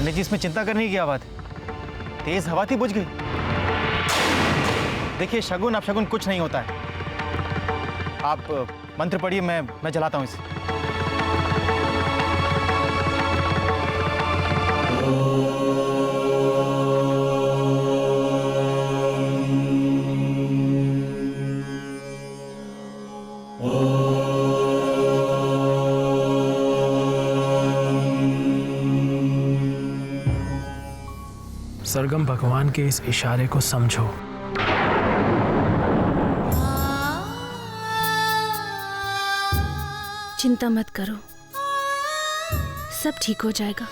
पंडित जी, इसमें चिंता करने की क्या बात है? तेज हवा थी, बुझ गई। देखिए शगुन अपशगुन कुछ नहीं होता है। आप मंत्र पढ़िए, मैं जलाता हूँ इसे। सरगम, भगवान के इस इशारे को समझो। चिंता मत करो, सब ठीक हो जाएगा।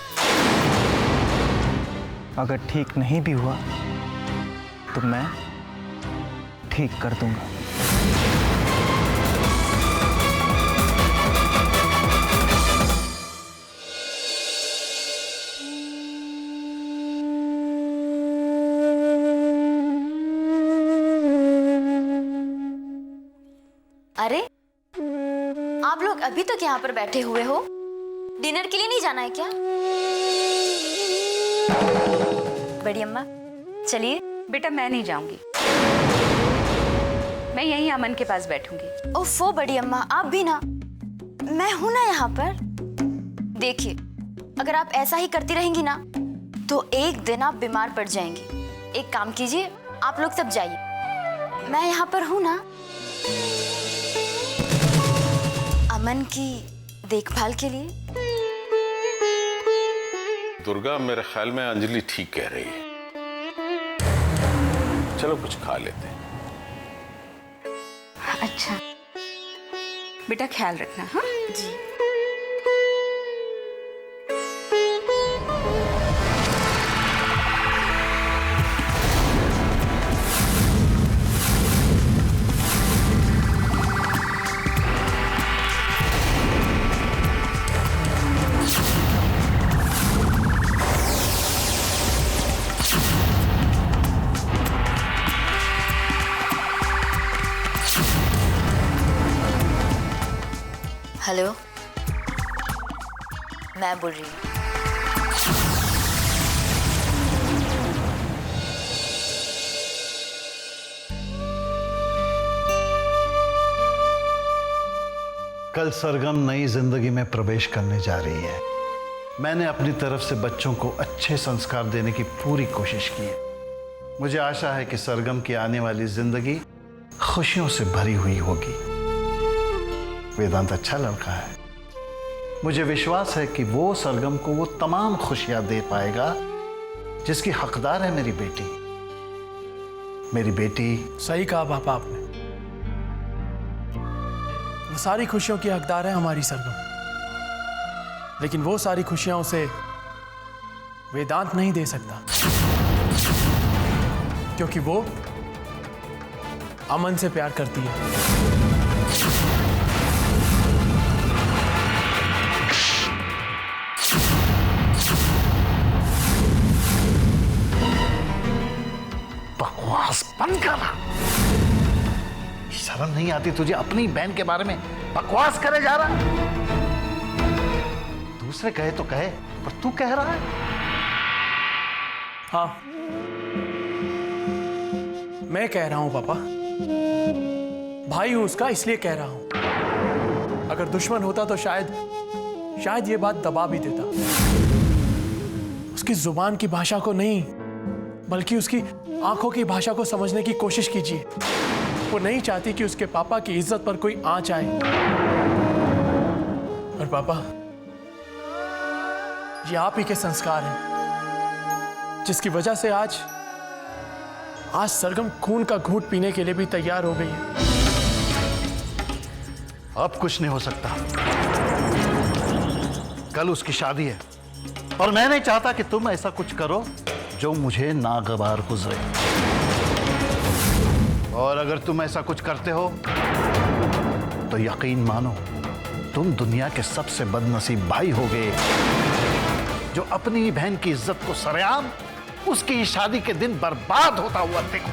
अगर ठीक नहीं भी हुआ तो मैं ठीक कर दूंगा। अरे आप लोग अभी तक यहाँ पर बैठे हुए हो? डिनर के लिए नहीं जाना है क्या? बड़ी अम्मा चलिए। बेटा मैं नहीं जाऊंगी, मैं यहीं अमन के पास बैठूंगी। ओफो बड़ी अम्मा, आप भी ना। मैं हूं ना यहाँ पर। देखिए अगर आप ऐसा ही करती रहेंगी ना तो एक दिन आप बीमार पड़ जाएंगी। एक काम कीजिए, आप लोग सब जाइए, मैं यहाँ पर हूं ना अमन की देखभाल के लिए। दुर्गा, मेरे ख्याल में अंजलि ठीक कह रही है। चलो कुछ खा लेते हैं। अच्छा बेटा ख्याल रखना। हाँ जी। हेलो, मैं बोल रही हूँ। कल सरगम नई जिंदगी में प्रवेश करने जा रही है। मैंने अपनी तरफ से बच्चों को अच्छे संस्कार देने की पूरी कोशिश की है। मुझे आशा है कि सरगम की आने वाली जिंदगी खुशियों से भरी हुई होगी। वेदांत अच्छा लड़का है। मुझे विश्वास है कि वो सरगम को वो तमाम खुशियां दे पाएगा जिसकी हकदार है मेरी बेटी। मेरी बेटी। सही कहा पापा आपने, वो सारी खुशियों की हकदार है हमारी सरगम, लेकिन वो सारी खुशियां उसे वेदांत नहीं दे सकता, क्योंकि वो अमन से प्यार करती है। बकवास बंद कर। शर्म नहीं आती तुझे? अपनी बहन के बारे में बकवास करे जा रहा। दूसरे कहे तो कहे, पर तू कह रहा है। हाँ मैं कह रहा हूं पापा, भाई हूं उसका इसलिए कह रहा हूं। अगर दुश्मन होता तो शायद ये बात दबा भी देता। उसकी जुबान की भाषा को नहीं बल्कि उसकी आंखों की भाषा को समझने की कोशिश कीजिए। वो नहीं चाहती कि उसके पापा की इज्जत पर कोई आंच आए। और पापा, ये आप ही के संस्कार हैं जिसकी वजह से आज सरगम खून का घूंट पीने के लिए भी तैयार हो गई है। अब कुछ नहीं हो सकता। कल उसकी शादी है और मैं नहीं चाहता कि तुम ऐसा कुछ करो जो मुझे नागवार गुजरे। और अगर तुम ऐसा कुछ करते हो तो यकीन मानो तुम दुनिया के सबसे बदनसीब भाई होगे जो अपनी बहन की इज्जत को सरेआम उसकी शादी के दिन बर्बाद होता हुआ देखो।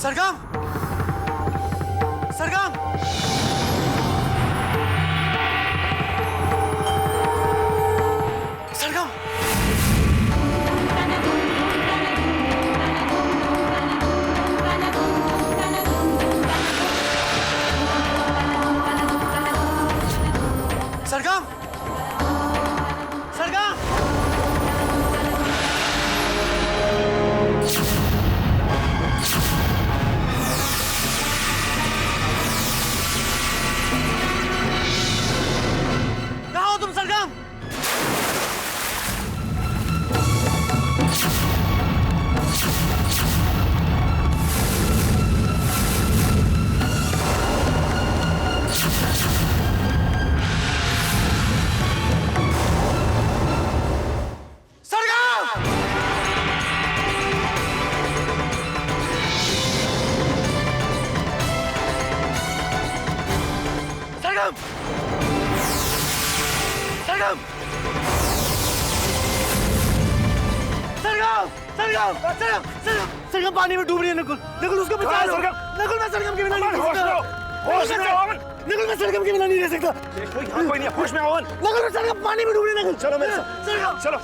सरगम, सरगम, सरगम, सरगम, सरगम, कहाँ हो तुम सरगम? सरगम, सरगम, सरगम, सरगम, सरगम, सरगम, सरगम पानी में डूब रही है नकुल, नकुल उसको बचा लो। नकुल मैं सरगम के बिना नहीं रह सकता। नकुल मैं सरगम के बिना नहीं रह सकता। कोई नहीं, होश में आओ। नकुल मैं सरगम पानी में डूब रही है नकुल। चलो मेरे साथ। सरगम, चलो।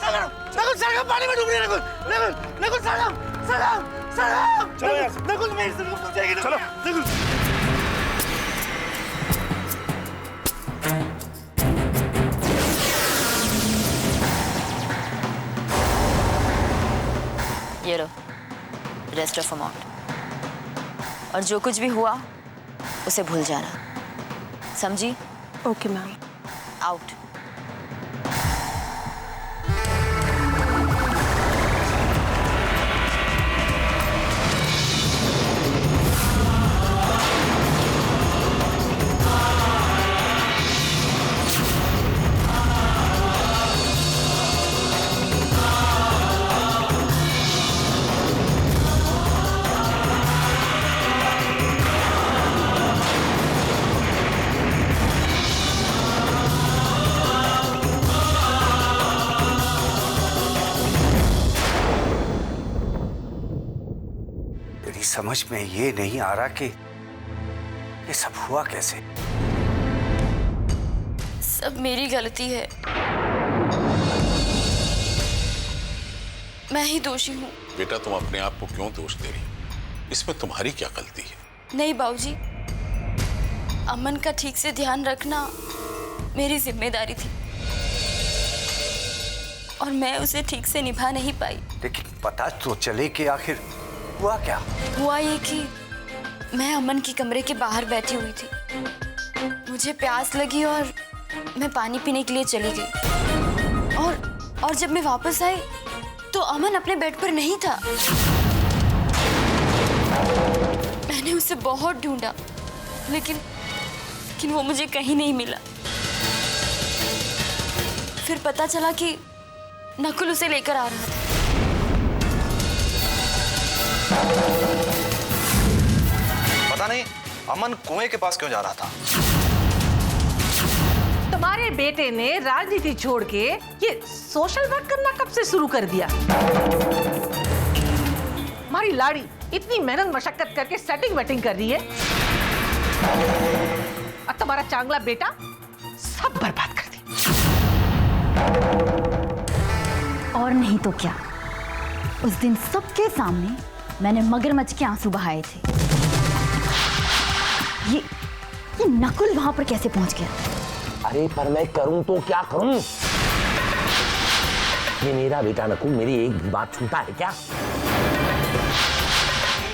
नकुल सरगम पानी में डूब रही है नकुल। नकुल, नकुल सरगम, सरगम, सरगम। चलो यार। नकुल मेरी सरगम डूब जाएगी। चलो नकुल। ये लो रेस्ट ऑफ अमाउंट, और जो कुछ भी हुआ उसे भूल जाना, समझी? Okay ma'am. आउट। समझ में ये नहीं आ रहा कि ये सब हुआ कैसे। सब मेरी गलती है, मैं ही दोषी हूँ। बेटा तुम अपने आप को क्यों दोष दे रही हो? इसमें तुम्हारी क्या गलती है? नहीं बाबूजी, अमन का ठीक से ध्यान रखना मेरी जिम्मेदारी थी और मैं उसे ठीक से निभा नहीं पाई। लेकिन पता तो चले कि आखिर हुआ क्या? हुआ ये कि मैं अमन के कमरे के बाहर बैठी हुई थी, मुझे प्यास लगी और मैं पानी पीने के लिए चली गई और जब मैं वापस आई तो अमन अपने बेड पर नहीं था। मैंने उसे बहुत ढूंढा लेकिन वो मुझे कहीं नहीं मिला। फिर पता चला कि नकुल उसे लेकर आ रहा था। पता नहीं अमन कुएं के पास क्यों जा रहा था। तुम्हारे बेटे ने राजनीति छोड़ के ये सोशल वर्क करना कब से शुरू कर दिया? हमारी लाड़ी इतनी मेहनत मशक्कत करके सेटिंग वेटिंग कर रही है और तुम्हारा चांगला बेटा सब बर्बाद कर दी। और नहीं तो क्या, उस दिन सबके सामने मैंने मगरमच्छ के आंसू बहाए थे। ये नकुल वहां पर कैसे पहुंच गया? अरे पर मैं करूं तो क्या करूं? ये मेरा बेटा नकुल मेरी एक भी बात सुनता है क्या?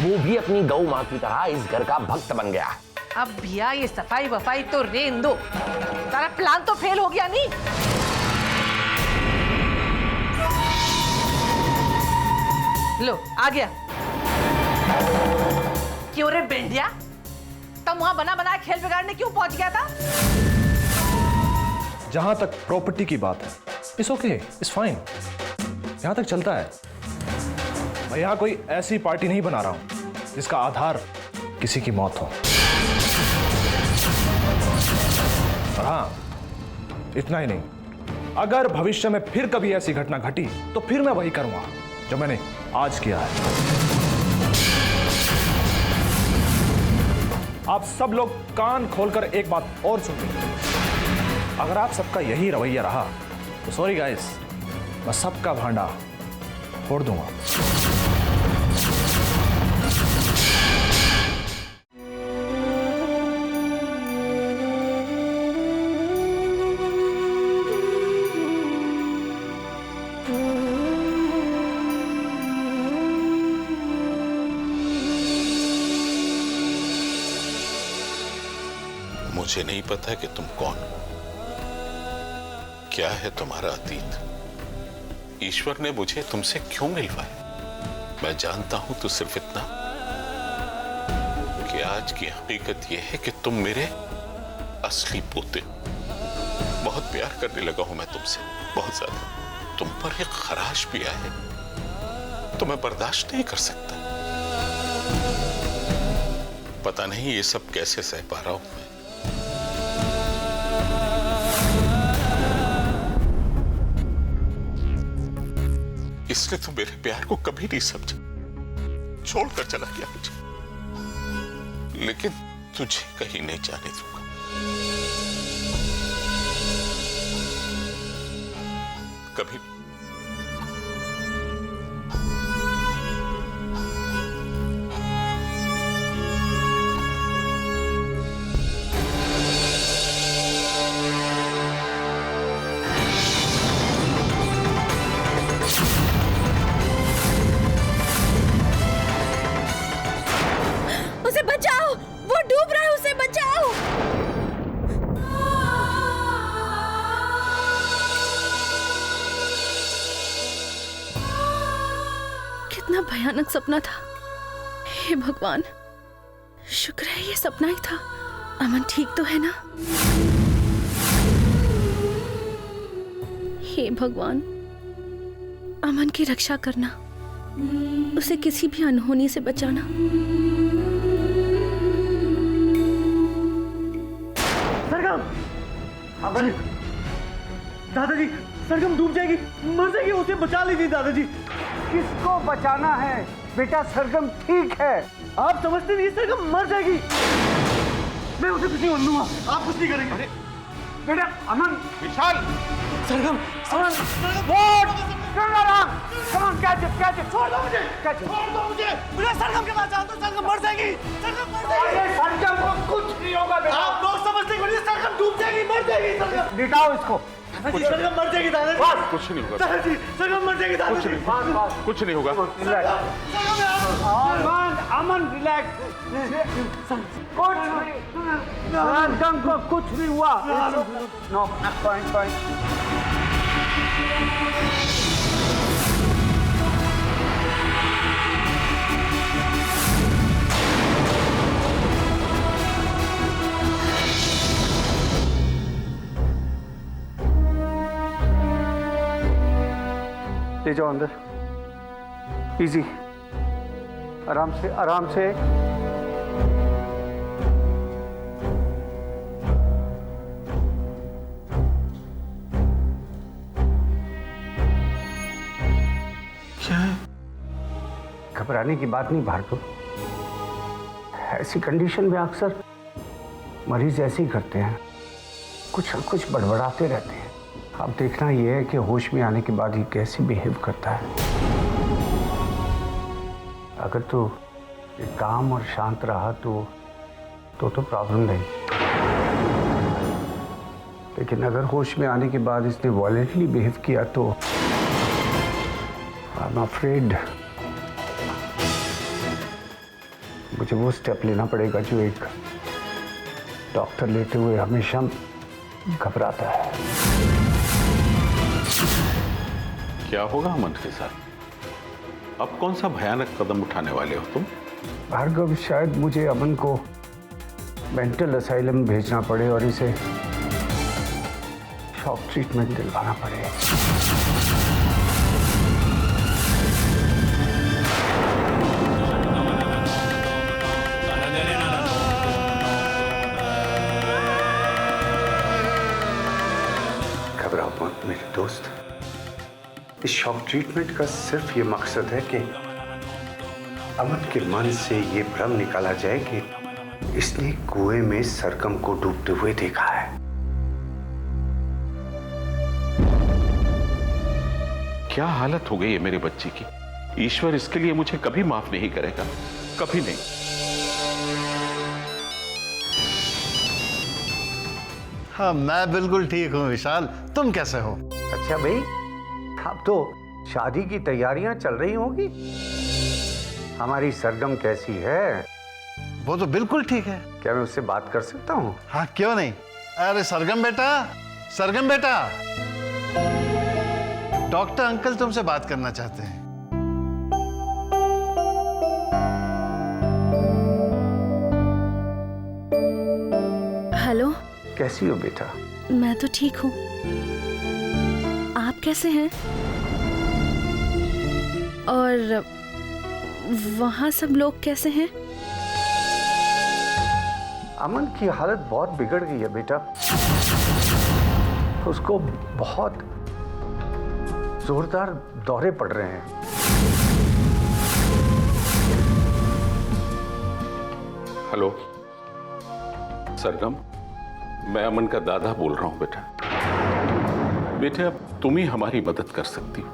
वो भी अपनी गौ मां की तरह इस घर का भक्त बन गया। अब भैया ये सफाई वफाई तो रेन दो, सारा प्लान तो फेल हो गया नहीं? लो आ गया। क्यों रे बेंडिया, तुम वहां बना बनाया खेल बिगाड़ने क्यों पहुंच गया था? जहां तक प्रॉपर्टी की बात है, इट्स ओके, इट्स फाइन, यहां तक चलता है। मैं यहां कोई ऐसी पार्टी नहीं बना रहा हूं जिसका आधार किसी की मौत हो। और हाँ, इतना ही नहीं, अगर भविष्य में फिर कभी ऐसी घटना घटी तो फिर मैं वही करूंगा जो मैंने आज किया है। आप सब लोग कान खोलकर एक बात और सुन लीजिए। अगर आप सबका यही रवैया रहा तो सॉरी गाइस, मैं सबका भांडा फोड़ दूंगा। मुझे नहीं पता कि तुम कौन हो, क्या है तुम्हारा अतीत, ईश्वर ने मुझे तुमसे क्यों मिलवाया। मैं जानता हूं तो सिर्फ इतना कि आज की हकीकत यह है कि तुम मेरे असली पोते हो। बहुत प्यार करने लगा हूं मैं तुमसे, बहुत ज्यादा। तुम पर एक खराश भी है तो मैं बर्दाश्त नहीं कर सकता। पता नहीं ये सब कैसे सह पा रहा हूं मैं। इसने तो मेरे प्यार को कभी नहीं समझा, छोड़कर चला गया मुझे, लेकिन तुझे कहीं नहीं जाने दूंगा। कभी उसे बचाओ, वो डूब रहा है, उसे बचाओ। कितना भयानक सपना था। हे भगवान, शुक्र है ये सपना ही था। अमन ठीक तो है ना? हे भगवान, अमन की रक्षा करना, उसे किसी भी अनहोनी से बचाना। सरगम, दादाजी, सरगम डूब जाएगी, मर जाएगी, उसे बचा लीजिए दादाजी। किसको बचाना है बेटा? सरगम ठीक है। आप समझते नहीं, सरगम मर जाएगी। मैं उसे कुछ नहीं होने दूंगा, आप कुछ नहीं करेंगे। अरे बेटा अमन, विशाल, सरगम, अमन, छोड़ दो मुझे, छोड़ दो मुझे सरगम के पास जाओ तो सरगम मर जाएगी, सरगम मर जाएगी। सरगम को कुछ नहीं होगा बेटा। आप लोग समझते नहीं, सरगम डूब जाएगी, मर जाएगी सरगम। लिटाओ इसको। सरगम मर जाएगी दादाजी। कुछ नहीं होगा दादाजी, सरगम मर जाएगी दादाजी। कुछ नहीं होगा। अमन, अमन रिलैक्स। कुछ सरगम को कुछ नहीं हुआ। No, fine. ले जाओ अंदर, इजी, आराम से, आराम से। क्या है? घबराने की बात नहीं भार्गव, ऐसी कंडीशन में अक्सर मरीज ऐसे ही करते हैं, कुछ न कुछ बड़बड़ाते रहते हैं। अब देखना यह है कि होश में आने के बाद ये कैसे बिहेव करता है। अगर तो काम और शांत रहा तो प्रॉब्लम नहीं, लेकिन अगर होश में आने के बाद इसने वॉयलेंटली बिहेव किया तो आई एम अफ्रेड मुझे वो स्टेप लेना पड़ेगा जो एक डॉक्टर लेते हुए हमेशा घबराता है। क्या होगा अमन के साथ? अब कौन सा भयानक कदम उठाने वाले हो तुम? भार्गव, शायद मुझे अमन को मेंटल असाइलम भेजना पड़े और इसे शॉक ट्रीटमेंट दिलवाना पड़े। घबराओ मत मेरे दोस्त, इस शॉक ट्रीटमेंट का सिर्फ ये मकसद है कि अमन के मन से ये भ्रम निकाला जाए कि इसने कुएं में सरगम को डूबते हुए देखा है। क्या हालत हो गई है मेरे बच्चे की। ईश्वर इसके लिए मुझे कभी माफ नहीं करेगा, कभी नहीं। हाँ, मैं बिल्कुल ठीक हूँ विशाल, तुम कैसे हो? अच्छा भाई, अब तो शादी की तैयारियां चल रही होगी। हमारी सरगम कैसी है? वो तो बिल्कुल ठीक है। क्या मैं उससे बात कर सकता हूँ? हाँ, क्यों नहीं। अरे सरगम बेटा, सरगम बेटा, डॉक्टर अंकल तुमसे बात करना चाहते हैं। हेलो। कैसी हो बेटा? मैं तो ठीक हूँ, आप कैसे हैं? और वहाँ सब लोग कैसे हैं? अमन की हालत बहुत बिगड़ गई है बेटा। उसको बहुत जोरदार दौरे पड़ रहे हैं। हेलो सरगम, मैं अमन का दादा बोल रहा हूं बेटा। बेटे, अब तुम ही हमारी मदद कर सकती हो।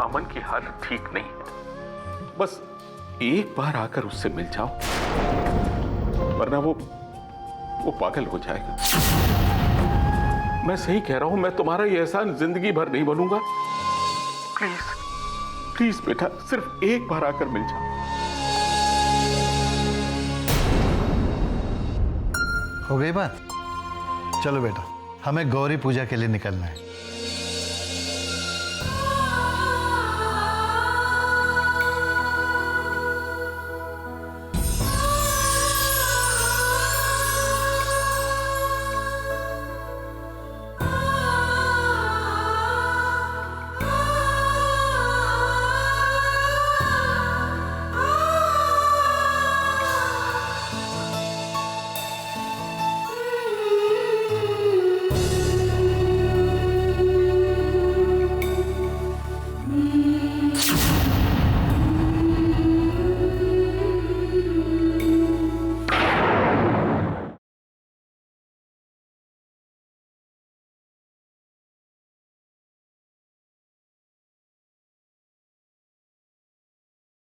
अमन की हालत ठीक नहीं है, बस एक बार आकर उससे मिल जाओ, वरना वो पागल हो जाएगा। मैं सही कह रहा हूं, मैं तुम्हारा ये एहसान जिंदगी भर नहीं बनूंगा। प्लीज प्लीज बेटा, सिर्फ एक बार आकर मिल जाओ। हो गई बात? चलो बेटा, हमें गौरी पूजा के लिए निकलना है।